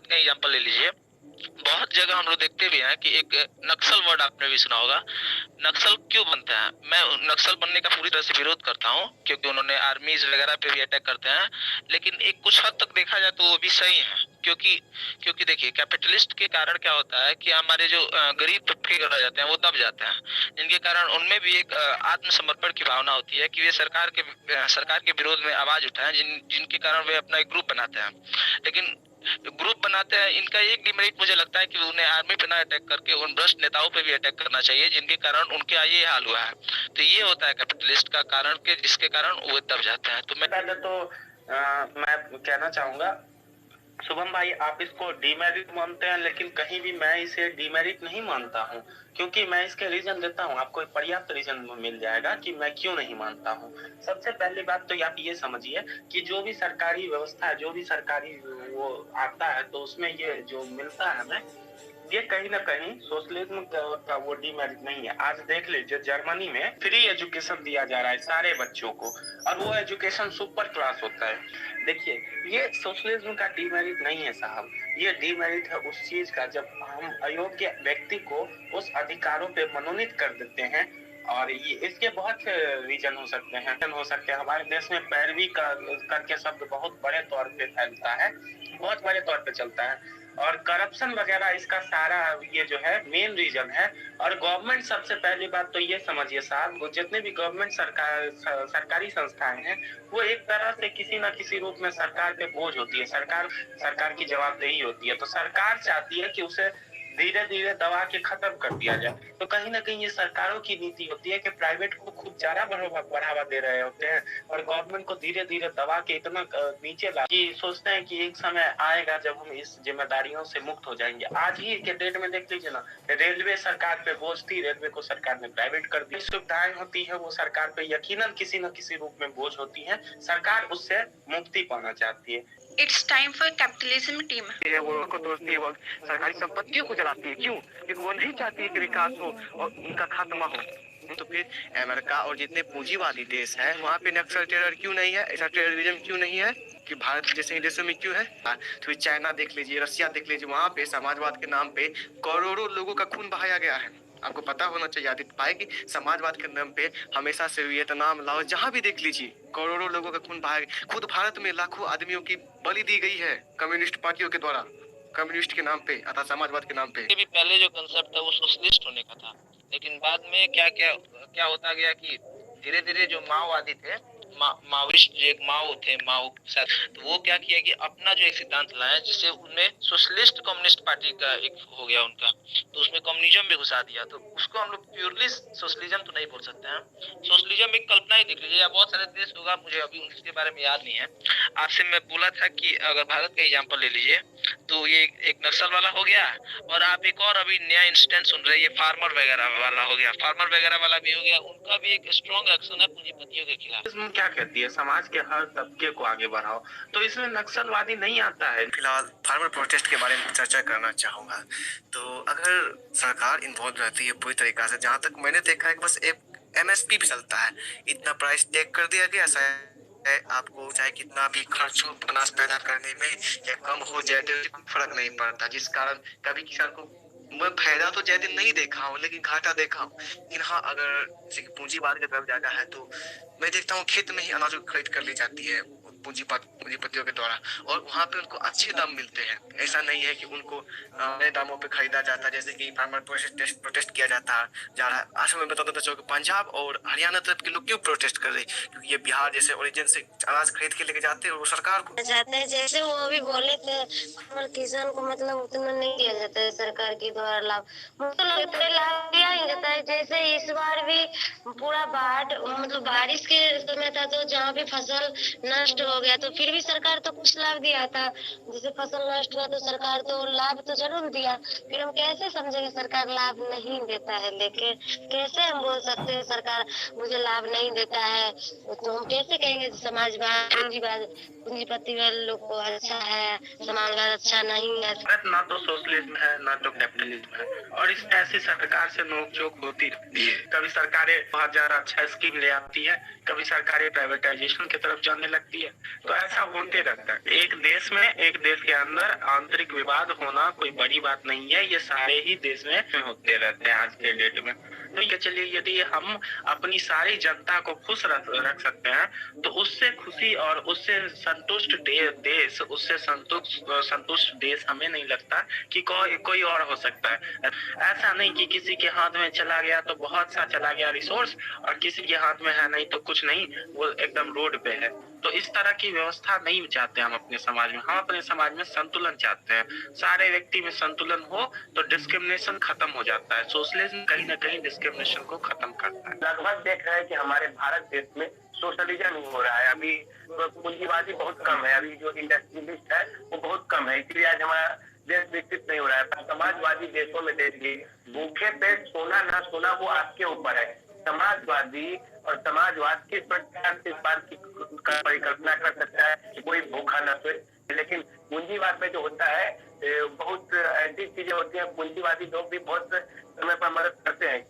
भारत का एग्जांपल ले लीजिए, बहुत जगह हम लोग देखते भी हैं कि एक नक्सल वर्ड आपने भी सुना होगा। नक्सल क्यों बनता है? मैं नक्सल बनने का पूरी तरह से विरोध करता हूँ, क्योंकि उन्होंने आर्मीज वगैरह पे भी अटैक करते हैं। लेकिन एक कुछ हद तक देखा जाए तो वो भी सही है, क्योंकि क्योंकि देखिए, कैपिटलिस्ट के कारण क्या होता है कि हमारे जो गरीब तबके रह जाते हैं वो दब जाते हैं, जिनके कारण उनमें भी एक आत्मसमर्पण की भावना होती है कि वे सरकार के विरोध में आवाज उठाएं, जिनके कारण वे अपना एक ग्रुप बनाते हैं। लेकिन ग्रुप बनाते हैं, इनका एक डिमेरिट मुझे लगता है कि उन्हें आर्मी पे ना अटैक करके उन भ्रष्ट नेताओं पे भी अटैक करना चाहिए, जिनके कारण उनके ये हाल हुआ है। तो ये होता है कैपिटलिस्ट का कारण, के जिसके कारण वो दब जाते हैं। तो मैं पहले तो मैं कहना चाहूंगा, शुभम भाई आप इसको डीमेरिट मानते हैं, लेकिन कहीं भी मैं इसे डीमेरिट नहीं मानता हूं, क्योंकि मैं इसके रीजन देता हूं, आपको पर्याप्त रीजन मिल जाएगा कि मैं क्यों नहीं मानता हूं। सबसे पहली बात तो आप ये समझिए कि जो भी सरकारी व्यवस्था है, जो भी सरकारी वो आता है, तो उसमें ये जो मिलता है हमें, ये कहीं ना कहीं सोशलिज्म का वो डीमेरिट नहीं है। आज देख लीजिए, जर्मनी में फ्री एजुकेशन दिया जा रहा है सारे बच्चों को, और वो एजुकेशन सुपर क्लास होता है। देखिए, ये सोशलिज्म का डीमेरिट नहीं है साहब, ये डीमेरिट है उस चीज का जब हम अयोग्य व्यक्ति को उस अधिकारों पे मनोनीत कर देते हैं। और ये इसके बहुत से रीजन हो सकते हैं। हमारे देश में पैरवी करके शब्द बहुत बड़े तौर पे फैलता है, बहुत बड़े तौर पे चलता है, और करप्शन वगैरह इसका सारा ये जो है मेन रीजन है। और गवर्नमेंट, सबसे पहली बात तो ये समझिए साहब, वो जितने भी गवर्नमेंट सरकारी संस्थाएं हैं, वो एक तरह से किसी न किसी रूप में सरकार पे बोझ होती है, सरकार की जवाबदेही होती है। तो सरकार चाहती है कि उसे धीरे धीरे दबा के खत्म कर दिया जाए। तो कहीं ना कहीं ये सरकारों की नीति होती है कि प्राइवेट को खूब ज्यादा बढ़ावा दे रहे होते हैं, और गवर्नमेंट को धीरे धीरे दबा के इतना नीचे ला कि सोचते हैं कि एक समय आएगा जब हम इस जिम्मेदारियों से मुक्त हो जाएंगे। आज ही के डेट में देख लीजिए ना, रेलवे सरकार पे बोझ थी, रेलवे को सरकार ने प्राइवेट कर दी। सुविधाएं होती है वो सरकार पे यकीनन किसी न किसी रूप में बोझ होती है, सरकार उससे मुक्ति पाना चाहती है। It's time for capitalism team. वो उनको तोड़ती है, वो सरकारी संपत्तियों को जलाती है। क्यों? क्योंकि वो नहीं चाहती है कि विकास हो और उनका खात्मा हो। तो फिर अमेरिका और जितने पूंजीवादी देश हैं, वहाँ पे नक्सल टेरर क्यों नहीं है, ऐसा टेररिज्म क्यों नहीं है कि भारत जैसे देशों में क्यों है? तो फिर चाइना देख लीजिए, रसिया देख लीजिए, वहाँ पे समाजवाद के नाम पे करोड़ों लोगों का खून बहाया गया है। आपको पता होना चाहिए आदित्य भाई कि समाजवाद के नाम पे हमेशा से वियतनाम, लाओस, जहाँ भी देख लीजिए करोड़ों लोगों का खून बहाया गया। खुद भारत में लाखों आदमियों की बलि दी गई है कम्युनिस्ट पार्टियों के द्वारा, कम्युनिस्ट के नाम पे अथवा समाजवाद के नाम पे। भी पहले जो कंसेप्ट था वो सोशलिस्ट होने का था, लेकिन बाद में क्या क्या क्या होता गया कि धीरे धीरे जो माओवादी थे, माओइस्ट, जो एक माओ थे, माओ शायद, तो वो क्या किया कि अपना जो एक सिद्धांत लाया, जिससे उनमें सोशलिस्ट कम्युनिस्ट पार्टी का एक हो गया उनका, तो उसमें कम्युनिज्म भी घुसा दिया। तो उसको हम लोग प्योरली सोशलिज्म तो नहीं बोल सकते हैं। सोशलिज्म एक कल्पना ही देख लीजिए, या बहुत सारे देश होगा, मुझे अभी उसके बारे में याद नहीं है। आपसे मैं बोला था कि अगर भारत का एग्जाम्पल ले लीजिए, तो ये एक नक्सल वाला हो गया, और आप एक और अभी नया इंस्टेंस सुन रहे हैं, ये फार्मर वगैरह वाला हो गया, फार्मर वगैरह वाला भी हो गया, उनका भी एक स्ट्रॉन्ग एक्शन है पूंजीपतियों के खिलाफ। इसमें क्या कहती है, समाज के हर तबके को आगे बढ़ाओ, तो इसमें नक्सलवादी नहीं आता है। फिलहाल फार्मर प्रोटेस्ट के बारे में चर्चा करना चाहूंगा। तो अगर सरकार इन्वॉल्व रहती है पूरी तरीका से, जहाँ तक मैंने देखा है कि बस एक एमएसपी भी चलता है, इतना प्राइस टैग कर दिया गया है, आपको चाहे कितना भी खर्च हो अनाज पैदा करने में या कम हो जाए तो फर्क नहीं पड़ता, जिस कारण कभी किसान को, मैं फायदा तो ज्यादा नहीं देखा हूँ लेकिन घाटा देखा हूँ। लेकिन हाँ, अगर पूंजीवाद की तरफ ज्यादा है तो मैं देखता हूँ खेत में ही अनाज खरीद कर ली जाती है पूंजीपतियों के द्वारा, और वहाँ पे उनको अच्छे दाम मिलते हैं। ऐसा नहीं है कि उनको नए दामों पे खरीदा जाता, जैसे कि फार्मर प्रोटेस्ट किया जा रहा है। आज मैं बताता था कि पंजाब और हरियाणा तरफ के लोग क्यों प्रोटेस्ट कर रहे हैं, क्योंकि ये बिहार जैसे ओरिजिन से अनाज खरीद के लेके जाते हैं और वो सरकार को जाते हैं। जैसे वो अभी बोले थे, और किसान को मतलब उतना नहीं दिया जाता है सरकार के द्वारा लाभ, मुझे लगता है लाभ दिया ही जाता है। जैसे इस बार भी पूरा बाढ़, मतलब बारिश के समय था, तो जहाँ भी फसल नष्ट हो गया तो फिर भी सरकार तो कुछ लाभ दिया था। जैसे फसल नष्ट हुआ तो सरकार तो लाभ तो जरूर दिया। फिर हम कैसे समझेंगे सरकार लाभ नहीं देता है? लेकिन कैसे हम बोल सकते हैं सरकार मुझे लाभ नहीं देता है? तो हम कैसे कहेंगे समाजवाद, पूंजीपति वाले लोग को अच्छा है, समाजवाद अच्छा नहीं है? ना तो सोशलिज्म है, ना तो कैपिटलिज्म है, और इसमें ऐसी सरकार से नोकझोंक होती रहती है। कभी सरकारें बहुत ज्यादा अच्छा स्कीम ले आती है, कभी सरकारी प्राइवेटाइजेशन की तरफ जाने लगती है। तो ऐसा होते रहता है। एक देश के अंदर आंतरिक विवाद होना कोई बड़ी बात नहीं है, ये सारे ही देश में होते रहते हैं आज के डेट में। तो ये चलिए, यदि हम अपनी सारी जनता को खुश रख सकते हैं तो उससे खुशी और उससे संतुष्ट देश, उससे संतुष्ट देश हमें नहीं लगता कि कोई और हो सकता है। ऐसा नहीं कि किसी के हाथ में चला गया तो बहुत सा चला गया रिसोर्स और किसी के हाथ में है नहीं तो कुछ नहीं, वो एकदम रोड पे है। तो इस तरह की व्यवस्था नहीं चाहते हम अपने समाज में। हम अपने समाज में संतुलन चाहते हैं। सारे व्यक्ति में संतुलन हो तो डिस्क्रिमिनेशन खत्म हो जाता है। सोशलिज्म कहीं ना कहीं डिस्क्रिमिनेशन को खत्म करता है। लगभग देख रहे हैं कि हमारे भारत देश में सोशलिज्म ही हो रहा है। अभी पूंजीवादी बहुत कम है, अभी जो इंडस्ट्रियलिस्ट है वो बहुत कम है, इसलिए आज हमारा देश विकसित नहीं हो रहा है। समाजवादी देशों में देखिए, भूखे पेट सोना ना सोना वो आपके ऊपर है। समाजवादी और समाजवाद किस प्रकार से इस बात की परिकल्पना कर सकता है कि कोई भूखा न सोए, लेकिन पूंजीवाद में जो होता है बहुत ऐसी चीजें होती हैं। पूंजीवादी लोग भी बहुत समय पर मदद करते हैं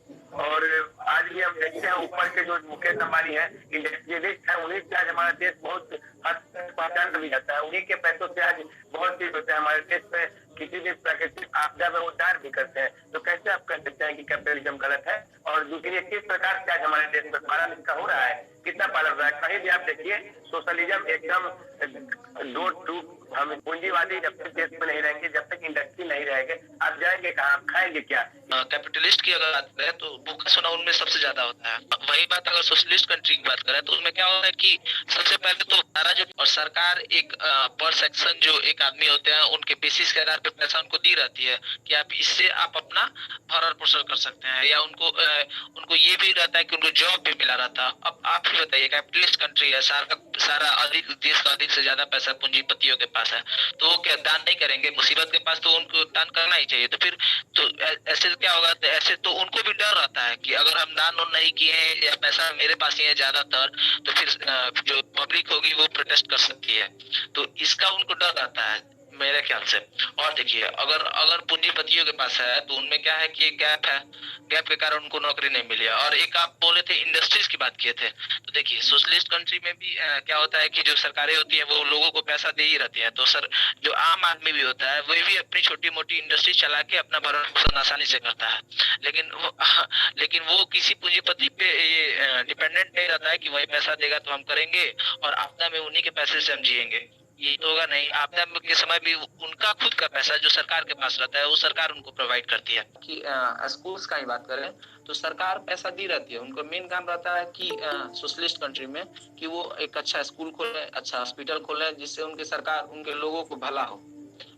और आज भी हम देखते हैं ऊपर के जो मुकेश अंबानी है, इंडस्ट्रियलिस्ट है, उन्हीं से आज हमारा देश बहुत हद तक पहचान भी जाता है। उन्हीं के पैसों से आज बहुत चीज होता है हमारे देश में। किसी भी प्राकृतिक आपदा में उद्धार भी करते हैं। तो कैसे आप कह सकते हैं कि कैपिटलिज्म गलत है? और दूसरी किस प्रकार से आज हमारे देश में पालन इसका हो रहा है, कितना पालन हो रहा है? कहीं भी आप देखिए सोशलिज्म एकदम डोर टू। हम पूंजीवादी जब तक देश में नहीं रहेंगे, जब तक इंडस्ट्री नहीं रहेंगे, आप जाएंगे कहाँ, खाएंगे क्या? कैपिटलिस्ट की अगर बात करें तो भूखा सोना उनमें सबसे ज्यादा होता है। वही बात अगर सोशलिस्ट कंट्री की बात करें तो उसमें क्या होता है कि सबसे पहले तो सारा जो और सरकार एक पर सेक्शन जो एक आदमी होते हैं उनके बेसिस के आधार पर पैसा उनको दी रहती है कि आप इससे आप अपना भरण पोषण कर सकते हैं, या उनको ये भी रहता है कि उनको जॉब भी मिला रहता है। अब आप ही बताइए, कैपिटलिस्ट कंट्री है, सारा अधिक देश का अधिक से ज्यादा पैसा पूंजीपतियों के पास है, तो वो क्या दान नहीं करेंगे? मुसीबत के पास तो उनको दान करना ही चाहिए। तो फिर तो ऐसे क्या होगा? तो ऐसे तो उनको भी डर रहता है कि अगर हम दान नहीं किए या पैसा मेरे पास ही है ज्यादातर, तो फिर जो पब्लिक होगी वो प्रोटेस्ट कर सकती है। तो इसका उनको डर रहता है मेरे ख्याल से। और देखिए, अगर पूंजीपतियों के पास है तो उनमें क्या है कि गैप है, गैप के कारण उनको नौकरी नहीं मिली है। और एक आप बोले थे इंडस्ट्रीज की बात किए थे, तो देखिए सोशलिस्ट कंट्री में भी क्या होता है कि जो सरकारें होती है वो लोगों को पैसा दे ही रहती है। तो सर जो आम आदमी भी होता है वही भी अपनी छोटी मोटी इंडस्ट्री चला के अपना भरण पोषण आसानी से करता है, लेकिन वो किसी पूंजीपति पे ये डिपेंडेंट नहीं रहता है कि वही पैसा देगा तो हम करेंगे और आपदा में उन्हीं के पैसे से हम जिएंगे। ये तो होगा नहीं। आपदा के समय भी उनका खुद का पैसा जो सरकार के पास रहता है वो सरकार उनको प्रोवाइड करती है। कि स्कूल्स का ही बात करें तो सरकार पैसा दी रहती है, उनको मेन काम रहता है कि सोशलिस्ट कंट्री में कि वो एक अच्छा स्कूल खोले, अच्छा हॉस्पिटल खोले, जिससे उनके सरकार उनके लोगों को भला हो।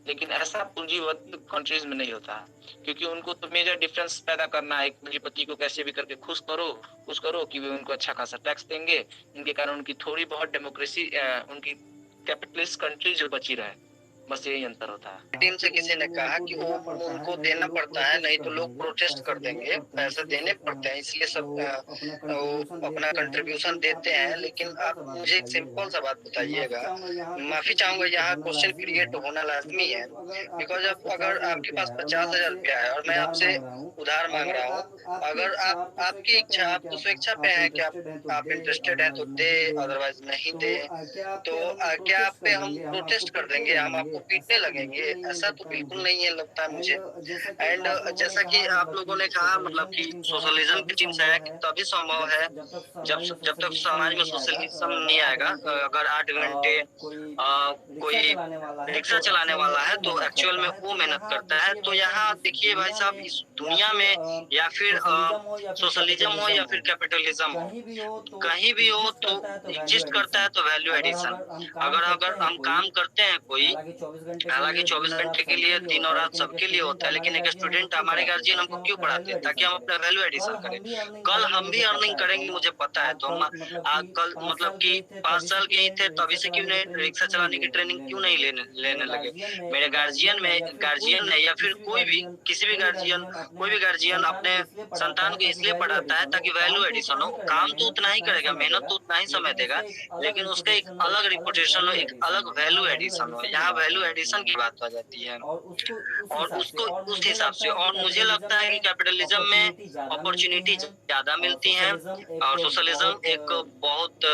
लेकिन ऐसा पूंजीपति कंट्रीज में नहीं होता है, क्योंकि उनको तो मेजर डिफरेंस पैदा करना है। एक पूंजीपति को कैसे भी करके खुश करो कि वे उनको अच्छा खासा टैक्स देंगे, इनके कारण उनकी थोड़ी बहुत डेमोक्रेसी उनकी कैपिटलिस्ट कंट्री जो बची रहे, बस यही अंतर होता है। टीम से किसी ने कहा कि वो उनको देना पड़ता है, नहीं तो लोग प्रोटेस्ट कर देंगे, पैसे देने पड़ते हैं, इसलिए सब वो अपना कंट्रीब्यूशन देते हैं। लेकिन आप मुझे एक सिंपल सा बात बताइएगा, माफी चाहूंगा, यहाँ क्वेश्चन क्रिएट होना लाजमी है। बिकॉज अगर आपके पास 50,000 रुपया है और मैं आपसे उधार मांग रहा हूँ, अगर आपकी इच्छा, आप तो स्वेच्छा पे है कि आप इंटरेस्टेड है तो दे, अदरवाइज नहीं दे, तो क्या आप पे हम प्रोटेस्ट कर देंगे, हम आपको पीटने लगेंगे? ऐसा तो बिल्कुल नहीं है लगता है मुझे। एंड जैसा कि आप लोगों ने कहा, मतलब कि सोशलिज्म की चिंता है कि तभी संभव है जब तक समाज में सोशलिज्म नहीं आएगा। अगर 8 घंटे कोई रिक्शा चलाने वाला है तो एक्चुअल में वो मेहनत करता है। तो यहाँ देखिए भाई साहब, इस दुनिया में या फिर सोशलिज्म हो या फिर कैपिटलिज्म हो, कहीं भी हो तो एग्जिस्ट करता है तो वैल्यू एडिशन। अगर हम काम करते हैं कोई, हालांकि 24 घंटे के लिए दिन और रात सबके लिए होता है, लेकिन एक स्टूडेंट, हमारे गार्जियन हमको क्यों पढ़ाते हैं? ताकि हम अपना वैल्यू एडिशन करें। कल हम भी अर्निंग करेंगे, मुझे पता है। तो कल मतलब कि 5 साल के ही थे तभी से क्यों नहीं रिक्शा चलाने की ट्रेनिंग क्यों नहीं लेने लगे? मेरे गार्जियन ने या फिर कोई भी गार्जियन अपने संतान को इसलिए पढ़ाता है ताकि वैल्यू एडिशन हो। काम तो उतना ही करेगा, मेहनत तो उतना ही समय देगा, लेकिन उसका एक अलग रिपोर्टेशन हो, एक अलग वैल्यू एडिशन हो। यहाँ वैल्यू वैल्यू एडिशन की बात आ जाती है और उसको उस हिसाब से। और मुझे लगता है कि कैपिटलिज्म में अपॉर्चुनिटी ज्यादा मिलती हैं और सोशलिज्म एक बहुत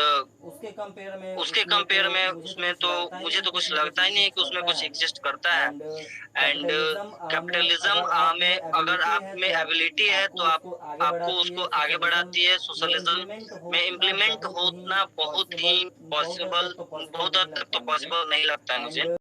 उसके कंपेयर में उसमें तो मुझे तो कुछ लगता ही नहीं कि उसमें कुछ एग्जिस्ट करता है। एंड कैपिटलिज्म में अगर आप में एबिलिटी है तो आपको उसको आगे बढ़ाती है। सोशलिज्म में इम्प्लीमेंट होना बहुत ही पॉसिबल, बहुत हद तक तो पॉसिबल नहीं लगता है मुझे।